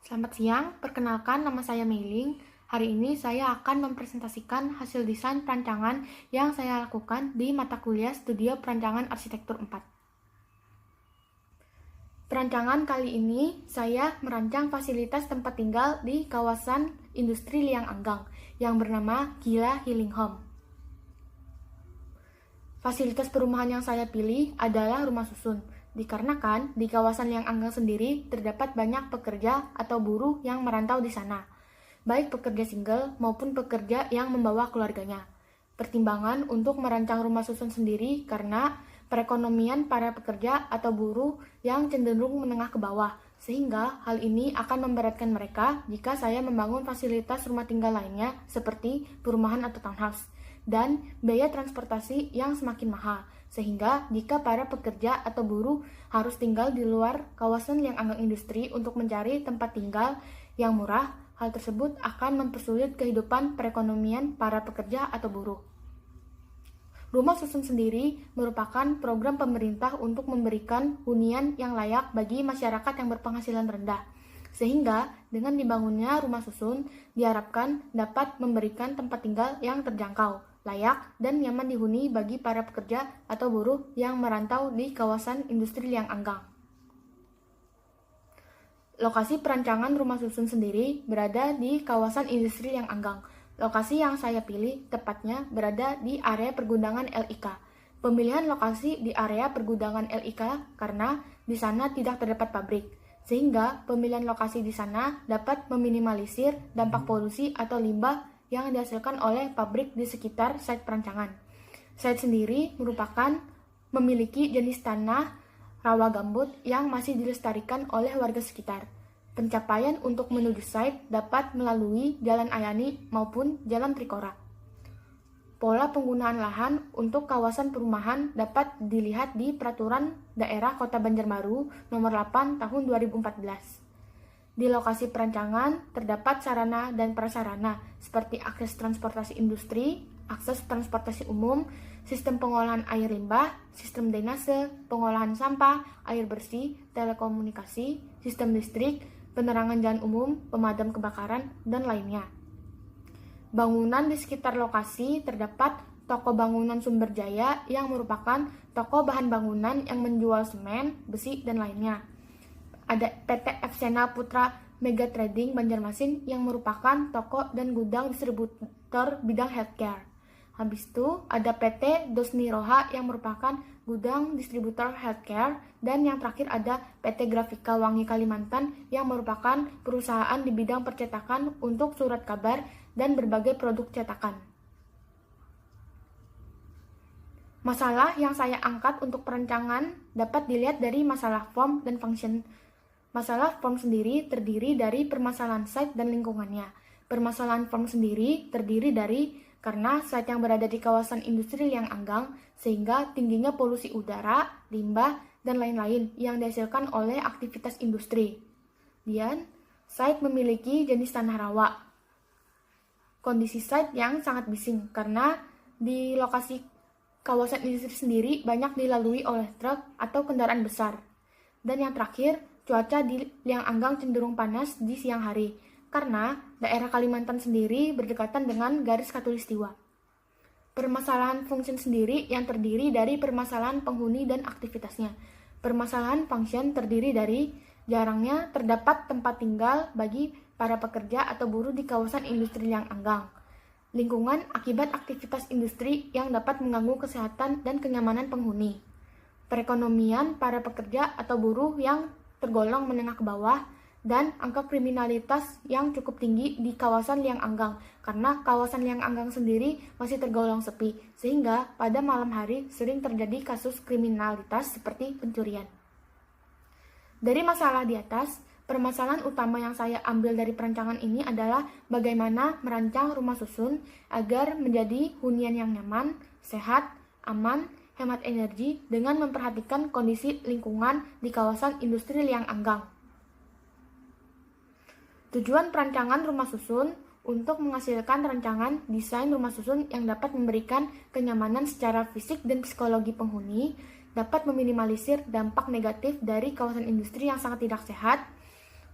Selamat siang, perkenalkan nama saya Meiling. Hari ini saya akan mempresentasikan hasil desain perancangan yang saya lakukan di mata kuliah Studio Perancangan Arsitektur 4. Perancangan kali ini saya merancang fasilitas tempat tinggal di kawasan industri Liang Anggang yang bernama Gila Healing Home. Fasilitas perumahan yang saya pilih adalah rumah susun, dikarenakan di kawasan Liang Anggang sendiri terdapat banyak pekerja atau buruh yang merantau di sana, baik pekerja single maupun pekerja yang membawa keluarganya. Pertimbangan untuk merancang rumah susun sendiri karena perekonomian para pekerja atau buruh yang cenderung menengah ke bawah, sehingga hal ini akan memberatkan mereka jika saya membangun fasilitas rumah tinggal lainnya seperti perumahan atau townhouse, dan biaya transportasi yang semakin mahal, sehingga jika para pekerja atau buruh harus tinggal di luar kawasan Liang Anggang industri untuk mencari tempat tinggal yang murah, hal tersebut akan mempersulit kehidupan perekonomian para pekerja atau buruh. Rumah susun sendiri merupakan program pemerintah untuk memberikan hunian yang layak bagi masyarakat yang berpenghasilan rendah, sehingga dengan dibangunnya rumah susun diharapkan dapat memberikan tempat tinggal yang terjangkau, layak, dan nyaman dihuni bagi para pekerja atau buruh yang merantau di kawasan industri Liang Anggang. Lokasi perancangan rumah susun sendiri berada di kawasan industri Liang Anggang. Lokasi yang saya pilih tepatnya berada di area pergudangan LIK. Pemilihan lokasi di area pergudangan LIK karena di sana tidak terdapat pabrik, sehingga pemilihan lokasi di sana dapat meminimalisir dampak polusi atau limbah yang dihasilkan oleh pabrik di sekitar site perancangan. Site sendiri merupakan memiliki jenis tanah rawa gambut yang masih dilestarikan oleh warga sekitar. Pencapaian untuk menuju site dapat melalui Jalan Ayani maupun Jalan Trikora. Pola penggunaan lahan untuk kawasan perumahan dapat dilihat di Peraturan Daerah Kota Banjarbaru Nomor 8 Tahun 2014. Di lokasi perancangan terdapat sarana dan prasarana seperti akses transportasi industri, akses transportasi umum, sistem pengolahan air limbah, sistem drainase, pengolahan sampah, air bersih, telekomunikasi, sistem listrik, penerangan jalan umum, pemadam kebakaran, dan lainnya. Bangunan di sekitar lokasi terdapat toko bangunan Sumber Jaya yang merupakan toko bahan bangunan yang menjual semen, besi, dan lainnya. Ada PT Fsena Putra Mega Trading Banjarmasin yang merupakan toko dan gudang distributor bidang healthcare. Habis itu ada PT Dosni Roha yang merupakan gudang distributor healthcare, dan yang terakhir ada PT Grafika Wangi Kalimantan yang merupakan perusahaan di bidang percetakan untuk surat kabar dan berbagai produk cetakan. Masalah yang saya angkat untuk perancangan dapat dilihat dari masalah form dan function. Masalah form sendiri terdiri dari permasalahan site dan lingkungannya. Permasalahan form sendiri terdiri dari karena site yang berada di kawasan industri Liang Anggang, sehingga tingginya polusi udara, limbah, dan lain-lain yang dihasilkan oleh aktivitas industri. Dan site memiliki jenis tanah rawa. Kondisi site yang sangat bising karena di lokasi kawasan industri sendiri banyak dilalui oleh truk atau kendaraan besar. Dan yang terakhir, cuaca di Liang Anggang cenderung panas di siang hari, karena daerah Kalimantan sendiri berdekatan dengan garis khatulistiwa. Permasalahan function sendiri yang terdiri dari permasalahan penghuni dan aktivitasnya. Permasalahan function terdiri dari jarangnya terdapat tempat tinggal bagi para pekerja atau buruh di kawasan industri Liang Anggang. Lingkungan akibat aktivitas industri yang dapat mengganggu kesehatan dan kenyamanan penghuni. Perekonomian para pekerja atau buruh yang tergolong menengah ke bawah, dan angka kriminalitas yang cukup tinggi di kawasan Liang Anggang karena kawasan Liang Anggang sendiri masih tergolong sepi, sehingga pada malam hari sering terjadi kasus kriminalitas seperti pencurian. Dari masalah di atas, permasalahan utama yang saya ambil dari perancangan ini adalah bagaimana merancang rumah susun agar menjadi hunian yang nyaman, sehat, aman, hemat energi dengan memperhatikan kondisi lingkungan di kawasan industri Liang Anggang. Tujuan perancangan rumah susun untuk menghasilkan rancangan desain rumah susun yang dapat memberikan kenyamanan secara fisik dan psikologi penghuni, dapat meminimalisir dampak negatif dari kawasan industri yang sangat tidak sehat,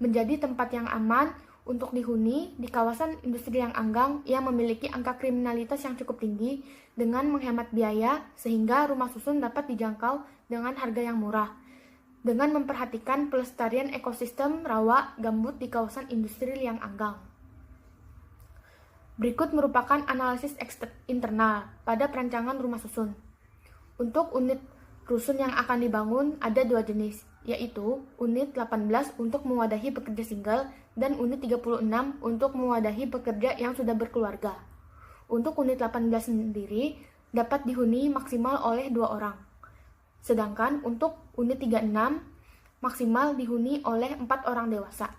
menjadi tempat yang aman untuk dihuni di kawasan industri yang anggang yang memiliki angka kriminalitas yang cukup tinggi dengan menghemat biaya sehingga rumah susun dapat dijangkau dengan harga yang murah. Dengan memperhatikan pelestarian ekosistem rawa gambut di kawasan industri yang anggang. Berikut merupakan analisis internal pada perancangan rumah susun. Untuk unit rusun yang akan dibangun ada dua jenis, yaitu unit 18 untuk mewadahi pekerja single dan unit 36 untuk mewadahi pekerja yang sudah berkeluarga. Untuk unit 18 sendiri dapat dihuni maksimal oleh 2 orang. Sedangkan untuk unit 36 maksimal dihuni oleh 4 orang dewasa.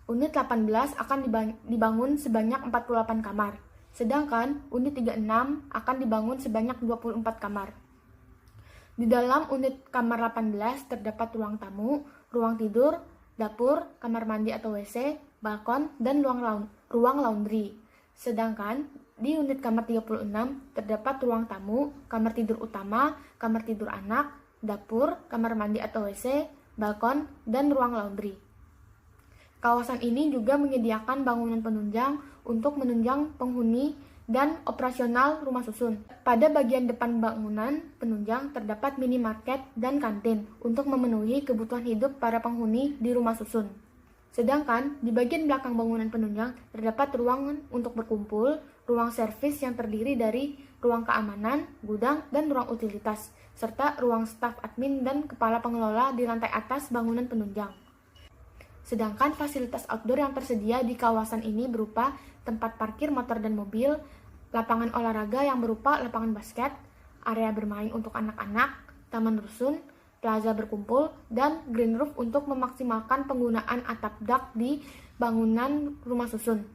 Unit 18 akan dibangun sebanyak 48 kamar, sedangkan unit 36 akan dibangun sebanyak 24 kamar. Di dalam unit kamar 18 terdapat ruang tamu, ruang tidur, dapur, kamar mandi atau WC, balkon, dan ruang laundry. Sedangkan di unit kamar 36 terdapat ruang tamu, kamar tidur utama, kamar tidur anak, dapur, kamar mandi atau WC, balkon, dan ruang laundry. Kawasan ini juga menyediakan bangunan penunjang untuk menunjang penghuni dan operasional rumah susun. Pada bagian depan bangunan penunjang terdapat minimarket dan kantin untuk memenuhi kebutuhan hidup para penghuni di rumah susun. Sedangkan di bagian belakang bangunan penunjang terdapat ruangan untuk berkumpul, ruang servis yang terdiri dari ruang keamanan, gudang, dan ruang utilitas, serta ruang staf admin dan kepala pengelola di lantai atas bangunan penunjang. Sedangkan fasilitas outdoor yang tersedia di kawasan ini berupa tempat parkir motor dan mobil, lapangan olahraga yang berupa lapangan basket, area bermain untuk anak-anak, taman rusun, plaza berkumpul, dan green roof untuk memaksimalkan penggunaan atap dak di bangunan rumah susun.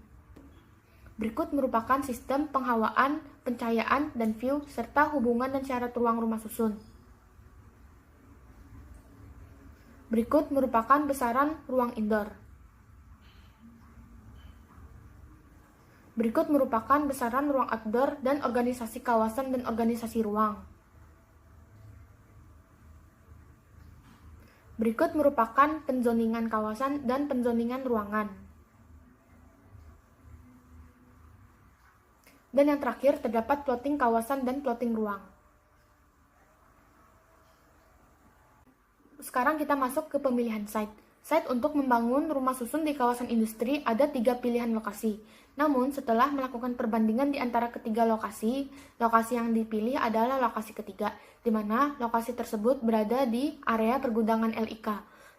Berikut merupakan sistem penghawaan, pencahayaan, dan view, serta hubungan dan syarat ruang rumah susun. Berikut merupakan besaran ruang indoor. Berikut merupakan besaran ruang outdoor dan organisasi kawasan dan organisasi ruang. Berikut merupakan penzoningan kawasan dan penzoningan ruangan. Dan yang terakhir terdapat plotting kawasan dan plotting ruang. Sekarang kita masuk ke pemilihan site. Site untuk membangun rumah susun di kawasan industri ada 3 pilihan lokasi. Namun setelah melakukan perbandingan di antara ketiga lokasi yang dipilih adalah lokasi ketiga, di mana lokasi tersebut berada di area pergudangan LIK.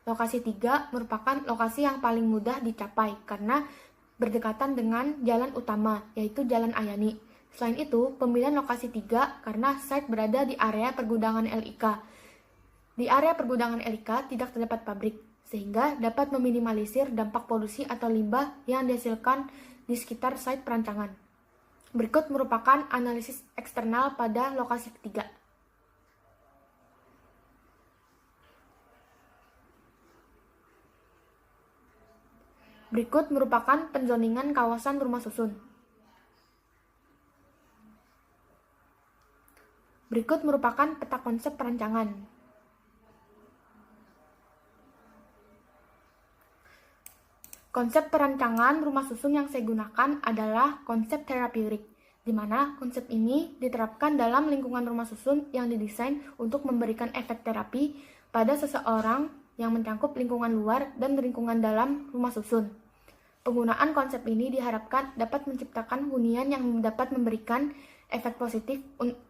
Lokasi 3 merupakan lokasi yang paling mudah dicapai karena berdekatan dengan jalan utama, yaitu Jalan Ayani. Selain itu, pemilihan lokasi 3 karena site berada di area pergudangan LIK. Di area pergudangan LIK tidak terdapat pabrik, sehingga dapat meminimalisir dampak polusi atau limbah yang dihasilkan di sekitar site perancangan. Berikut merupakan analisis eksternal pada lokasi ketiga. Berikut merupakan penzoningan kawasan rumah susun. Berikut merupakan peta konsep perancangan. Konsep perancangan rumah susun yang saya gunakan adalah konsep terapeutik, di mana konsep ini diterapkan dalam lingkungan rumah susun yang didesain untuk memberikan efek terapi pada seseorang yang mencangkup lingkungan luar dan lingkungan dalam rumah susun. Penggunaan konsep ini diharapkan dapat menciptakan hunian yang dapat memberikan efek positif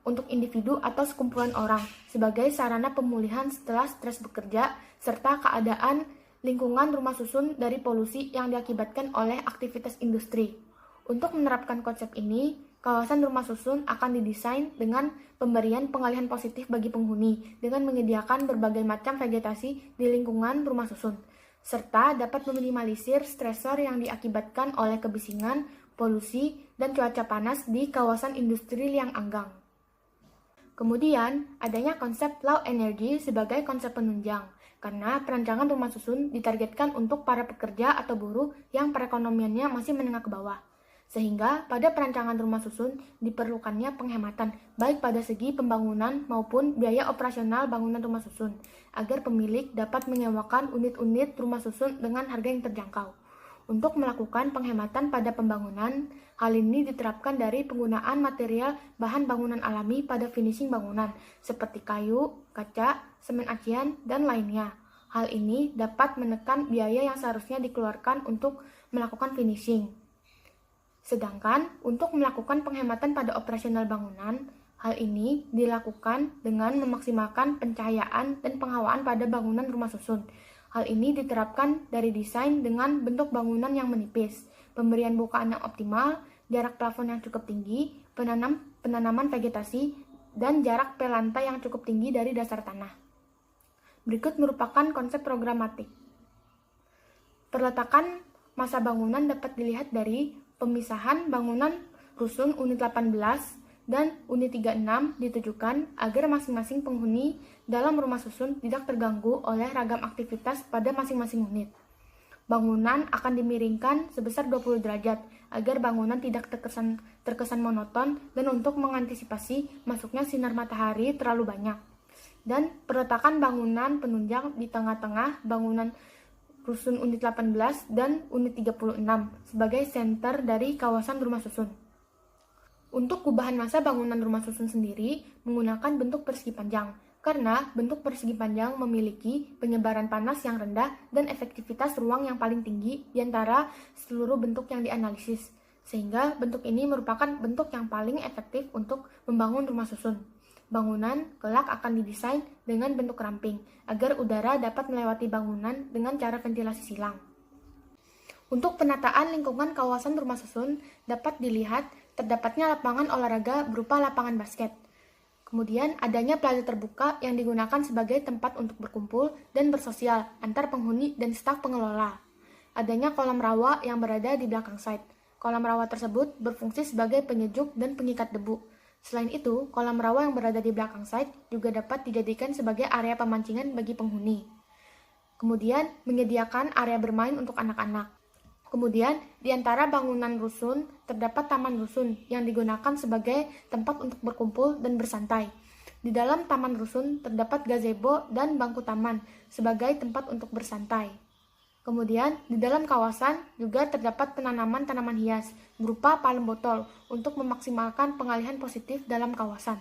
untuk individu atau sekumpulan orang sebagai sarana pemulihan setelah stres bekerja serta keadaan lingkungan rumah susun dari polusi yang diakibatkan oleh aktivitas industri. Untuk menerapkan konsep ini, kawasan rumah susun akan didesain dengan pemberian pengalihan positif bagi penghuni dengan menyediakan berbagai macam vegetasi di lingkungan rumah susun, serta dapat meminimalisir stresor yang diakibatkan oleh kebisingan, polusi, dan cuaca panas di kawasan industri yang anggang. Kemudian, adanya konsep low energy sebagai konsep penunjang, karena perancangan rumah susun ditargetkan untuk para pekerja atau buruh yang perekonomiannya masih menengah ke bawah. Sehingga pada perancangan rumah susun diperlukannya penghematan baik pada segi pembangunan maupun biaya operasional bangunan rumah susun, agar pemilik dapat menyewakan unit-unit rumah susun dengan harga yang terjangkau. Untuk melakukan penghematan pada pembangunan, hal ini diterapkan dari penggunaan material bahan bangunan alami pada finishing bangunan, seperti kayu, kaca, semen acian, dan lainnya. Hal ini dapat menekan biaya yang seharusnya dikeluarkan untuk melakukan finishing. Sedangkan untuk melakukan penghematan pada operasional bangunan, hal ini dilakukan dengan memaksimalkan pencahayaan dan penghawaan pada bangunan rumah susun. Hal ini diterapkan dari desain dengan bentuk bangunan yang menipis, pemberian bukaan yang optimal, jarak plafon yang cukup tinggi, penanaman vegetasi, dan jarak pelantai yang cukup tinggi dari dasar tanah. Berikut merupakan konsep programatik. Perletakan masa bangunan dapat dilihat dari pemisahan bangunan rusun unit 18 dan unit 36 ditujukan agar masing-masing penghuni dalam rumah susun tidak terganggu oleh ragam aktivitas pada masing-masing unit. Bangunan akan dimiringkan sebesar 20 derajat agar bangunan tidak terkesan monoton dan untuk mengantisipasi masuknya sinar matahari terlalu banyak. Dan perletakan bangunan penunjang di tengah-tengah bangunan rusun unit 18 dan unit 36 sebagai senter dari kawasan rumah susun. Untuk gubahan massa bangunan rumah susun sendiri menggunakan bentuk persegi panjang, karena bentuk persegi panjang memiliki penyebaran panas yang rendah dan efektivitas ruang yang paling tinggi di antara seluruh bentuk yang dianalisis, sehingga bentuk ini merupakan bentuk yang paling efektif untuk membangun rumah susun. Bangunan kelak akan didesain dengan bentuk ramping, agar udara dapat melewati bangunan dengan cara ventilasi silang. Untuk penataan lingkungan kawasan rumah susun dapat dilihat terdapatnya lapangan olahraga berupa lapangan basket. Kemudian adanya plaza terbuka yang digunakan sebagai tempat untuk berkumpul dan bersosial antar penghuni dan staf pengelola. Adanya kolam rawa yang berada di belakang site. Kolam rawa tersebut berfungsi sebagai penyejuk dan pengikat debu. Selain itu, kolam rawa yang berada di belakang site juga dapat dijadikan sebagai area pemancingan bagi penghuni. Kemudian, menyediakan area bermain untuk anak-anak. Kemudian, di antara bangunan rusun, terdapat taman rusun yang digunakan sebagai tempat untuk berkumpul dan bersantai. Di dalam taman rusun, terdapat gazebo dan bangku taman sebagai tempat untuk bersantai. Kemudian, di dalam kawasan juga terdapat penanaman tanaman hias berupa palem botol untuk memaksimalkan pengalihan positif dalam kawasan.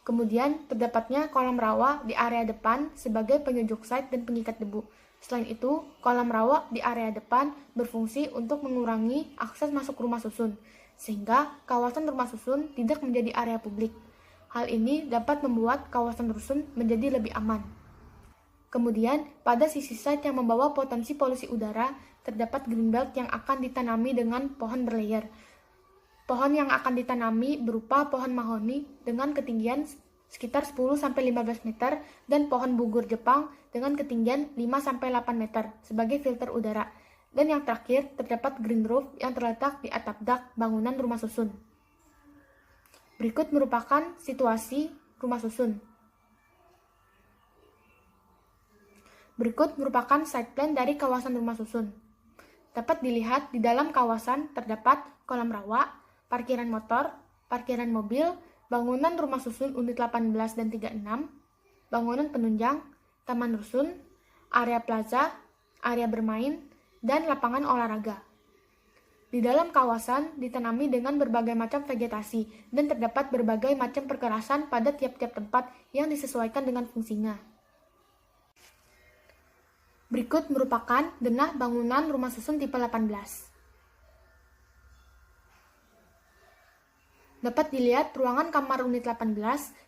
Kemudian, terdapatnya kolam rawa di area depan sebagai penyejuk site dan pengikat debu. Selain itu, kolam rawa di area depan berfungsi untuk mengurangi akses masuk rumah susun, sehingga kawasan rumah susun tidak menjadi area publik. Hal ini dapat membuat kawasan rusun menjadi lebih aman. Kemudian, pada sisi site yang membawa potensi polusi udara, terdapat greenbelt yang akan ditanami dengan pohon berlayer. Pohon yang akan ditanami berupa pohon mahoni dengan ketinggian sekitar 10-15 meter dan pohon bugur Jepang dengan ketinggian 5-8 meter sebagai filter udara. Dan yang terakhir, terdapat green roof yang terletak di atap dak bangunan rumah susun. Berikut merupakan situasi rumah susun. Berikut merupakan site plan dari kawasan rumah susun. Dapat dilihat di dalam kawasan terdapat kolam rawa, parkiran motor, parkiran mobil, bangunan rumah susun unit 18 dan 36, bangunan penunjang, taman rusun, area plaza, area bermain, dan lapangan olahraga. Di dalam kawasan ditanami dengan berbagai macam vegetasi dan terdapat berbagai macam perkerasan pada tiap-tiap tempat yang disesuaikan dengan fungsinya. Berikut merupakan denah bangunan rumah susun tipe 18. Dapat dilihat ruangan kamar unit 18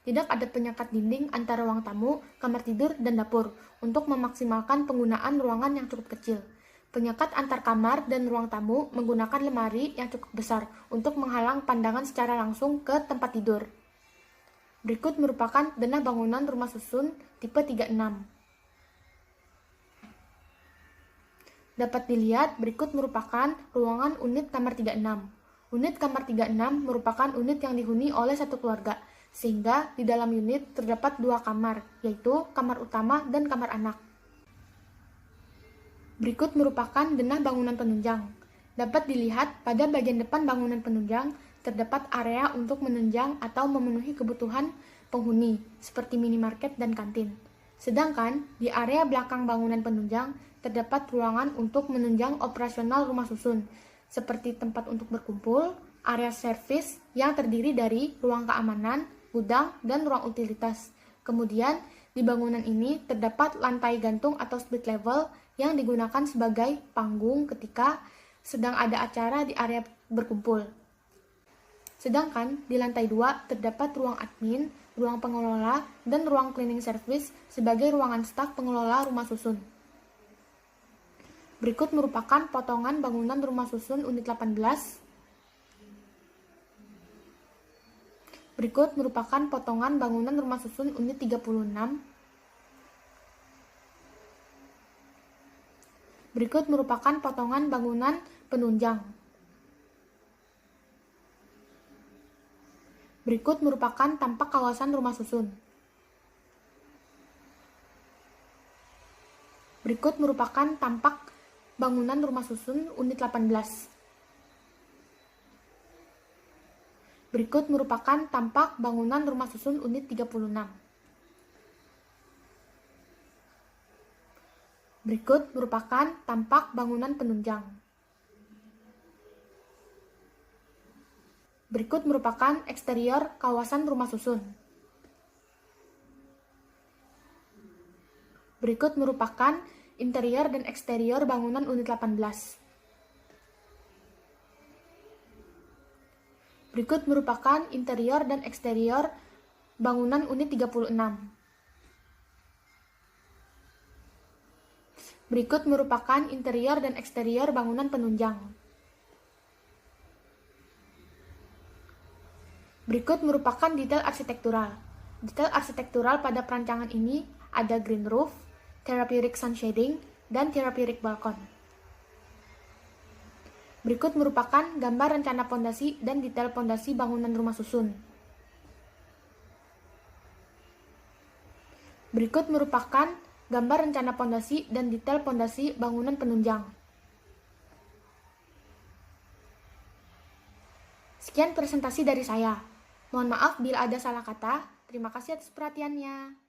tidak ada penyekat dinding antara ruang tamu, kamar tidur, dan dapur untuk memaksimalkan penggunaan ruangan yang cukup kecil. Penyekat antar kamar dan ruang tamu menggunakan lemari yang cukup besar untuk menghalang pandangan secara langsung ke tempat tidur. Berikut merupakan denah bangunan rumah susun tipe 36. Dapat dilihat berikut merupakan ruangan unit kamar 36. Unit kamar 36 merupakan unit yang dihuni oleh satu keluarga, sehingga di dalam unit terdapat dua kamar, yaitu kamar utama dan kamar anak. Berikut merupakan denah bangunan penunjang. Dapat dilihat pada bagian depan bangunan penunjang terdapat area untuk menunjang atau memenuhi kebutuhan penghuni, seperti minimarket dan kantin. Sedangkan di area belakang bangunan penunjang terdapat ruangan untuk menunjang operasional rumah susun, seperti tempat untuk berkumpul, area servis yang terdiri dari ruang keamanan, gudang, dan ruang utilitas. Kemudian, di bangunan ini terdapat lantai gantung atau split level yang digunakan sebagai panggung ketika sedang ada acara di area berkumpul. Sedangkan di lantai 2 terdapat ruang admin, ruang pengelola, dan ruang cleaning service sebagai ruangan staf pengelola rumah susun. Berikut merupakan potongan bangunan rumah susun unit 18. Berikut merupakan potongan bangunan rumah susun unit 36. Berikut merupakan potongan bangunan penunjang. Berikut merupakan tampak kawasan rumah susun. Berikut merupakan tampak bangunan rumah susun unit 18. Berikut merupakan tampak bangunan rumah susun unit 36. Berikut merupakan tampak bangunan penunjang. Berikut merupakan eksterior kawasan rumah susun. Berikut merupakan interior dan eksterior bangunan unit 18. Berikut merupakan interior dan eksterior bangunan unit 36. Berikut merupakan interior dan eksterior bangunan penunjang. Berikut merupakan detail arsitektural. Detail arsitektural pada perancangan ini ada green roof, therapeutic sun shading, dan therapeutic balkon. Berikut merupakan gambar rencana pondasi dan detail pondasi bangunan rumah susun. Berikut merupakan gambar rencana pondasi dan detail pondasi bangunan penunjang. Sekian presentasi dari saya. Mohon maaf bila ada salah kata. Terima kasih atas perhatiannya.